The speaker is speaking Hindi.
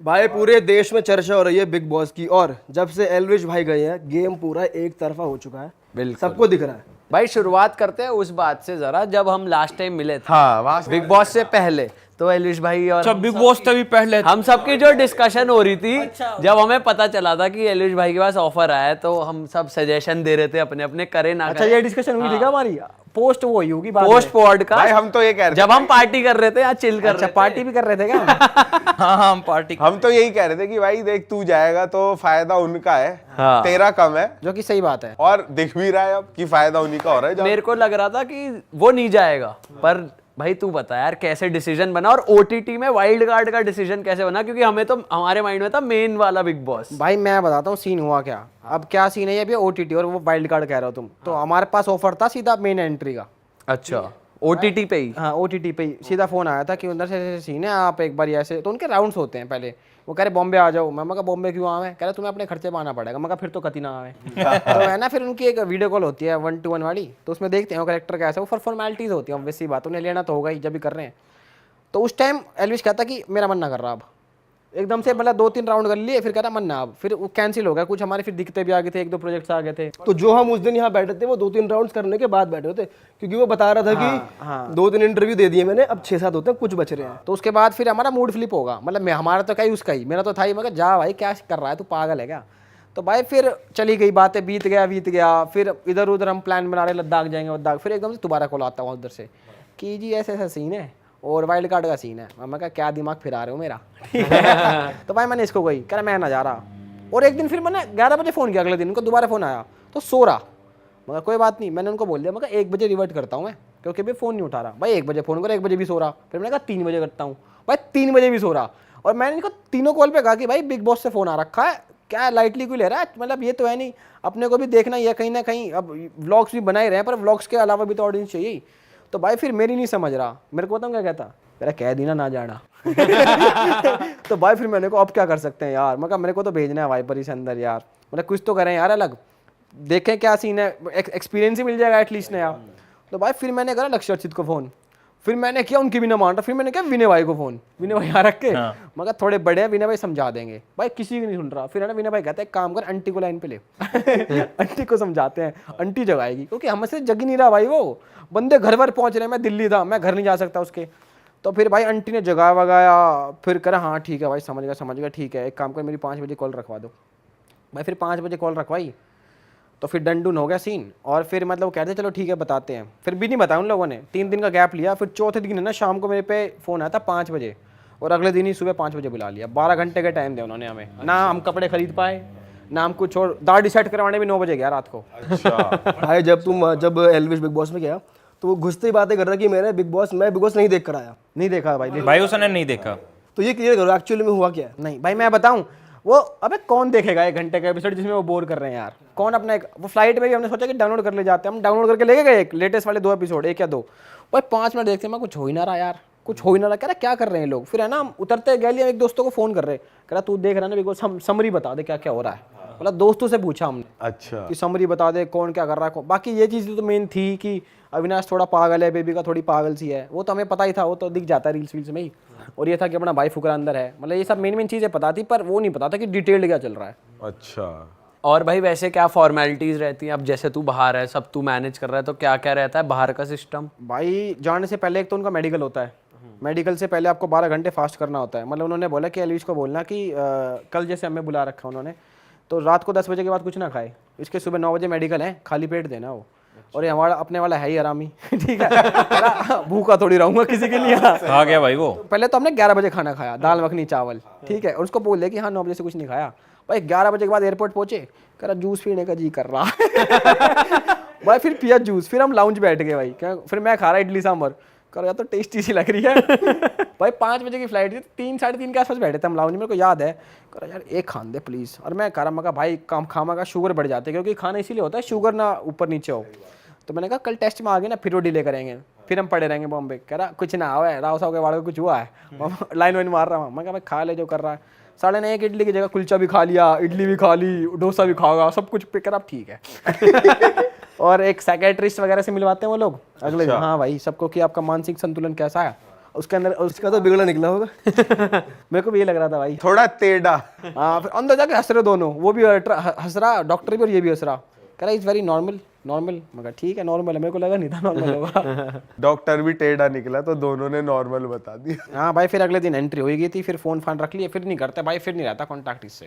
भाई पूरे देश में चर्चा हो रही है बिग बॉस की, और जब से एलविश भाई गए हैं गेम पूरा एक तरफा हो चुका है। बिल्कुल सबको दिख रहा है। भाई। शुरुआत करते हैं उस बात से जरा, जब हम लास्ट टाइम मिले थे हाँ बिग बॉस से पहले, तो एलविश भाई और अच्छा बिग बॉस तभी पहले हम सबकी जो डिस्कशन हो रही थी, जब हमें पता चला था कि एलविश भाई के पास ऑफर आया है, तो हम सब सजेशन दे रहे थे अपने अपने, करे ना अच्छा ये डिस्कशन हुई थी क्या हमारी? पोस्ट वो ही होगी बाद पोस्ट में। पॉड का। भाई हम तो ये कह रहे थे, जब हम पार्टी कर रहे थे या चिल कर अच्छा रहे थे। पार्टी भी कर रहे थे क्या? हाँ हम पार्टी हम तो यही कह रहे थे कि भाई देख तू जाएगा तो फायदा उनका है, हाँ। तेरा कम है, जो कि सही बात है। और दिख भी रहा है अब कि फायदा उन्हीं का हो रहा है। मेरे को लग रहा था कि वो नहीं जाएगा, पर भाई तू बता यार कैसे डिसीजन बना, और ओटीटी में वाइल्ड कार्ड का डिसीजन कैसे बना, क्योंकि हमें तो हमारे माइंड में था मेन वाला बिग बॉस। भाई मैं बताता हूँ सीन हुआ क्या। अब क्या सीन है, ये भी ओटीटी और वो वाइल्ड कार्ड कह रहे हो तुम, तो हमारे पास ऑफर था सीधा मेन एंट्री का। अच्छा ओटीटी पे ही। हाँ ओटीटी पे ही सीधा फोन आया था कि उधर से ऐसे सीन है, आप एक बार ऐसे, तो उनके राउंड्स होते हैं पहले। वो कह रहे बॉम्बे आ जाओ। मैं कहा बॉम्बे क्यों आवे? कह रहे तुम्हें अपने खर्चे पे आना पड़ेगा। मैं कहा फिर तो कति ना आवे। तो है ना, फिर उनकी एक वीडियो कॉल होती है 1-to-1 वाली, तो उसमें देखते हैं वो कैरेक्टर कैसा है। वो फॉर्मेलिटीज होती है, ऑब्वियस सी बात, उन्हें लेना तो होगा ही जब भी कर रहे हैं। तो उस टाइम एलविश कहता कि मेरा मन ना कर रहा अब, एकदम से मतलब 2-3 राउंड कर लिए, फिर कह रहा मन ना अब, फिर वो कैंसिल हो गया। कुछ हमारे फिर दिक्कतें भी आ गए थे, 1-2 प्रोजेक्ट्स आ गए थे। तो जो हम उस दिन यहाँ बैठे थे वो 2-3 राउंड्स करने के बाद बैठे होते, क्योंकि वो बता रहा था कि 2-3 इंटरव्यू दे दिए मैंने, अब 6-7 होते हैं, कुछ बच रहे हैं। तो उसके बाद फिर हमारा मूड फ्लिप होगा, मतलब मैं हमारा तो क्या ही उसका ही, मेरा तो था ही। मैं कहा जा भाई क्या कर रहा है तू, पागल है क्या? तो भाई फिर चली गई बातें, बीत गया। फिर इधर उधर हम प्लान बना रहे लद्दाख जाएंगे लद्दाख, फिर एकदम से दोबारा कॉल आता हुआ उधर से कि जी ऐसे ऐसा सीन है और वाइल्ड कार्ड का सीन है। मैं कहा क्या दिमाग फिरा रहे हो मेरा? तो भाई मैंने इसको कही, कह रहा मैं ना जा रहा। और एक दिन फिर मैंने 11 बजे फ़ोन किया, अगले दिन उनको दोबारा फ़ोन आया तो सो रहा। मगर कोई बात नहीं, मैंने उनको बोल दिया, मैं 1 बजे रिवर्ट करता हूँ मैं, क्योंकि अभी फ़ोन नहीं उठा रहा। भाई 1 बजे फ़ोन करो, 1 बजे भी सो रहा। फिर मैंने कहा 3 बजे करता हूँ, भाई 3 बजे भी सो रहा। और मैंने इनको तीनों कॉल पे कहा कि भाई बिग बॉस से फ़ोन आ रखा है, क्या लाइटली क्यों ले रहा है? मतलब ये तो है नहीं, अपने को भी देखना ही है कहीं ना कहीं। अब व्लॉग्स भी बना ही रहे हैं, पर व्लॉग्स के अलावा भी तो ऑडियंस चाहिए। तो भाई फिर मेरी नहीं समझ रहा, मेरे को बताऊँ क्या कहता, मेरा कह दी ना जाना। तो भाई फिर मैंने को अब क्या कर सकते हैं यार? मैं कहा मेरे को तो भेजना है वाइपर से अंदर यार, मतलब कुछ तो करें यार, अलग देखें क्या सीन है, एक्सपीरियंस ही मिल जाएगा एटलीस्ट नया। तो भाई फिर मैंने करा लक्ष्य अर्चित को फ़ोन, फिर मैंने किया उनकी भी ना मान रहा, फिर मैंने किया विनय भाई को फ़ोन। विनय भाई यहाँ रख के मैं कहा थोड़े बड़े हैं, विनय भाई समझा देंगे। भाई किसी की नहीं सुन रहा। फिर है ना विनय भाई कहते हैं काम कर, आंटी को लाइन पे ले। आंटी को समझाते हैं, आंटी जगाएगी, क्योंकि हमसे जग ही नहीं रहा भाई। वो बंदे घर भर पहुंच रहे हैं, मैं दिल्ली था, मैं घर नहीं जा सकता उसके। तो फिर भाई आंटी ने जगा वगाया, फिर करा हाँ ठीक है भाई समझ गया ठीक है, एक काम कर मेरी 5 बजे कॉल रखवा दो। भाई फिर 5 बजे कॉल रखवाई, तो फिर डन डून हो गया सीन। और फिर मतलब वो कहते चलो ठीक है बताते हैं, फिर भी नहीं बताया उन लोगों ने। 3 दिन का गैप लिया, फिर चौथे दिन है ना शाम को मेरे पे फ़ोन आया था 5 बजे, और अगले दिन ही सुबह 5 बजे बुला लिया। 12 घंटे का टाइम दिया उन्होंने हमें, ना हम कपड़े खरीद पाए ना हम कुछ, और दाढ़ी सेट करवाने भी 9 बजे गया रात को। भाई जब एलविश बिग बॉस में गया तो वो घुसते ही बातें कर रहा कि मैं बिग बॉस नहीं देख कर आया। नहीं देखा भाई, भाई उसने नहीं देखा। तो ये क्लियर करो एक्चुअली में हुआ क्या है। नहीं भाई मैं बताऊं, वो अबे कौन देखेगा 1 घंटे का एपिसोड जिसमें वो बोर कर रहे हैं यार? कौन अपना वो फ्लाइट में भी हमने सोचा कि डाउनलोड कर ले जाते हैं, हम डाउनलोड करके लेके गए एक लेटेस्ट वाले 2 एपिसोड, 1 या 2। भाई 5 मिनट देखते हैं, मैं कुछ हो ही ना रहा यार, कुछ हो ही ना रहा। कह रहा क्या कर रहे हैं लोग? फिर है ना हम उतरते गए, एक दोस्तों को फ़ोन कर रहे, कह रहा तू देख रहा है ना बिग बॉस, समरी बता दे क्या क्या हो रहा है। मतलब दोस्तों से पूछा हमने, अच्छा कि समरी बता दे कौन क्या कर रहा है। बाकी ये चीज़ तो मेन थी कि अविनाश थोड़ा पागल है, बेबी का थोड़ी पागल सी है, वो तो हमें पता ही था, वो तो दिख जाता है रील्स में ही। और ये था कि अपना भाई फुकरा अंदर है, मतलब ये सब मेन चीज़ें पता थी, पर वो नहीं पता था कि डिटेल्ड क्या चल रहा है। अच्छा। और भाई वैसे क्या फॉर्मेलिटीज रहती हैं? अब जैसे तू बाहर है, सब तू मैनेज कर रहा है, तो क्या क्या रहता है बाहर का सिस्टम? भाई जाने से पहले एक तो उनका मेडिकल होता है, मेडिकल से पहले आपको 12 घंटे फास्ट करना होता है। मतलब उन्होंने बोला कि एलविश को बोलना कि कल जैसे हमें बुला रखा उन्होंने, तो रात को 10 बजे के बाद कुछ ना खाए, इसके सुबह 9 बजे मेडिकल है, खाली पेट देना वो। और ये हमारा अपने वाला है ही आरामी। ठीक है, भूखा थोड़ी रहूंगा किसी के लिए। आ गया भाई वो। पहले तो हमने 11 बजे खाना खाया, दाल मखनी चावल, ठीक है, और उसको बोल दिया कि हाँ 9 बजे से कुछ नहीं खाया। भाई 11 बजे के बाद एयरपोर्ट पहुंचे, कह रहा जूस पीने का जी कर रहा। भाई फिर पिया जूस, फिर हम लाउंज बैठ गए भाई, क्या फिर मैं खा रहा इडली सांभर, कर यार तो टेस्टी सी लग रही है। भाई 5 बजे की फ्लाइट थी, 3 साढ़े 3 के आसपास बैठे थे हम लाउंज में, मेरे को याद है। कर यार एक खान दे प्लीज़। और मैं कह रहा, मैं भाई काम खामा का शुगर बढ़ जाते, क्योंकि खाना इसीलिए होता है शुगर ना ऊपर नीचे हो। तो मैंने कहा कल टेस्ट में आ गए ना फिर वो डिले करेंगे, फिर हम पड़े रहेंगे बॉम्बे। कह रहा कुछ ना हुआ है, राव साहब के वाड़ को कुछ हुआ है, लाइन वाइन मार रहा हूँ। मैं कहा भाई खा ले जो कर रहा है। 9:30 इडली की जगह कुलचा भी खा लिया, इडली भी खा ली, डोसा भी खाओगा, सब कुछ पिक कर, आप ठीक है। और एक साइकेट्रिस्ट वगैरह से मिलवाते हैं वो लोग अगले दिन। हाँ भाई सबको कि आपका मानसिक संतुलन कैसा है, उसके अंदर उसका तो बिगड़ा निकला होगा। मेरे को भी ये लग रहा था भाई। थोड़ा टेढ़ा। हाँ फिर अंदर जाके हंस रहे दोनों, वो भी हंस रहा डॉक्टर भी और ये भी हंस रहा, कह रहा इज वेरी नॉर्मल नॉर्मल। मगर ठीक है नॉर्मल है, मेरे को लगा नहीं था नॉर्मल होगा। डॉक्टर भी टेढ़ा निकला तो दोनों ने नॉर्मल बता दिया। हाँ भाई फिर अगले दिन एंट्री हो गई थी, फिर फोन फान रख लिया, फिर नहीं करते भाई, फिर नहीं रहता कॉन्टैक्ट इससे।